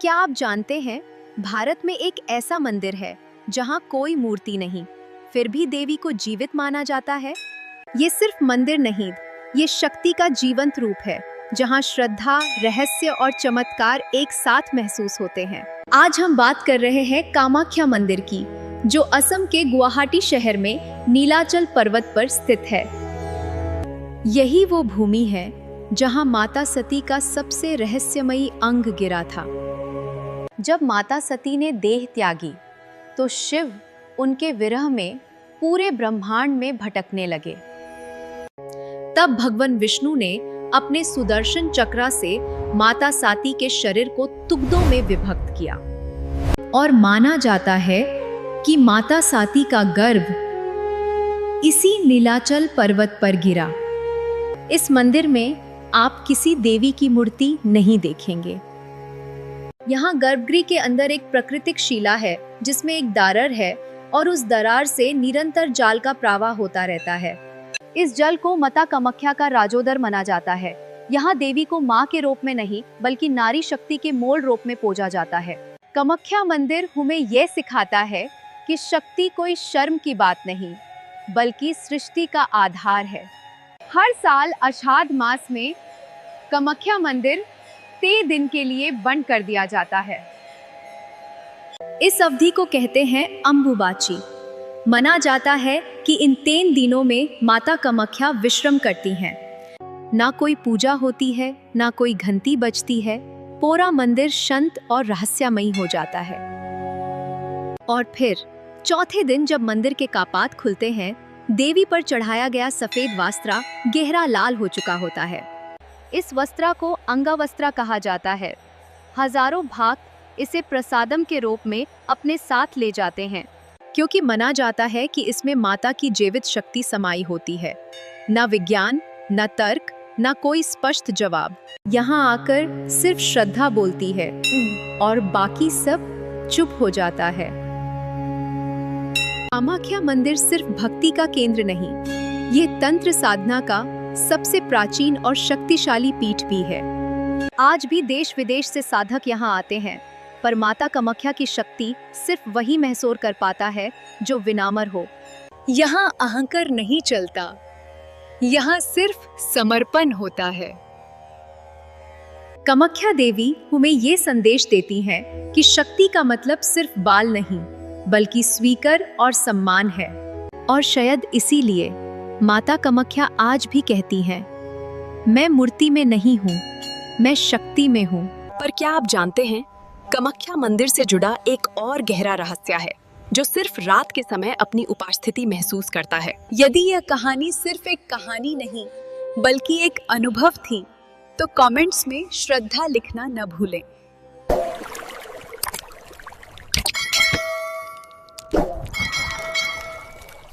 क्या आप जानते हैं, भारत में एक ऐसा मंदिर है जहां कोई मूर्ति नहीं, फिर भी देवी को जीवित माना जाता है। ये सिर्फ मंदिर नहीं, ये शक्ति का जीवंत रूप है, जहां श्रद्धा, रहस्य और चमत्कार एक साथ महसूस होते हैं। आज हम बात कर रहे हैं कामाख्या मंदिर की, जो असम के गुवाहाटी शहर में नीलाचल पर्वत पर स्थित है। यही वो भूमि है जहां माता सती का सबसे रहस्यमयी अंग गिरा था। जब माता सती ने देह त्यागी, तो शिव उनके विरह में पूरे ब्रह्मांड में भटकने लगे। तब भगवान विष्णु ने अपने सुदर्शन चक्र से माता सती के शरीर को टुकड़ों में विभक्त किया और माना जाता है कि माता सती का गर्भ इसी नीलाचल पर्वत पर गिरा। इस मंदिर में आप किसी देवी की मूर्ति नहीं देखेंगे। यहाँ गर्भगृह के अंदर एक प्राकृतिक शिला है, जिसमें एक दरार है और उस दरार से निरंतर जल का प्रवाह होता रहता है। इस जल को माता कामाख्या का राजोदर माना जाता है। यहाँ देवी को माँ के रूप में नहीं, बल्कि नारी शक्ति के मूल रूप में पूजा जाता है। कामाख्या मंदिर हमें यह सिखाता है कि शक्ति कोई शर्म की बात नहीं, बल्कि सृष्टि का आधार है। हर साल आषाढ़ मास में कामाख्या मंदिर 3 दिन के लिए बंद कर दिया जाता है। इस अवधि को कहते हैं अम्बुबाची। माना जाता है कि इन 3 दिनों में माता कामाख्या विश्राम करती हैं। ना कोई पूजा होती है, ना कोई घंटी बजती है। पूरा मंदिर शांत और रहस्यमयी हो जाता है। और फिर चौथे दिन जब मंदिर के कपाट खुलते हैं, देवी पर चढ़ाया गया सफेद वस्त्र गहरा लाल हो चुका होता है। इस वस्त्र को अंगवस्त्र कहा जाता है। हजारों भक्त इसे प्रसादम के रूप में अपने साथ ले जाते हैं, क्योंकि माना जाता है कि इसमें माता की जीवित शक्ति समाई होती है। न विज्ञान, न तर्क, न कोई स्पष्ट जवाब। यहाँ आकर सिर्फ श्रद्धा बोलती है और बाकी सब चुप हो जाता है। कामाख्या मंदिर सिर्फ भक्ति का केंद्र नहीं, ये तंत्र साधना का सबसे प्राचीन और शक्तिशाली पीठ भी है। आज भी देश विदेश से साधक यहाँ आते हैं, पर माता कामाख्या की शक्ति सिर्फ वही महसूस कर पाता है जो विनम्र हो। यहाँ अहंकार नहीं चलता, यहाँ सिर्फ समर्पण होता है। कामाख्या देवी हमें ये संदेश देती है कि शक्ति का मतलब सिर्फ बाल नहीं, बल्कि स्वीकार और सम्मान है। और शायद इसीलिए माता कामाख्या आज भी कहती हैं, मैं मूर्ति में नहीं हूँ, मैं शक्ति में हूँ। पर क्या आप जानते हैं, कामाख्या मंदिर से जुड़ा एक और गहरा रहस्य है, जो सिर्फ रात के समय अपनी उपस्थिति महसूस करता है। यदि यह कहानी सिर्फ एक कहानी नहीं, बल्कि एक अनुभव थी, तो कमेंट्स में श्रद्धा लिखना न भूलें।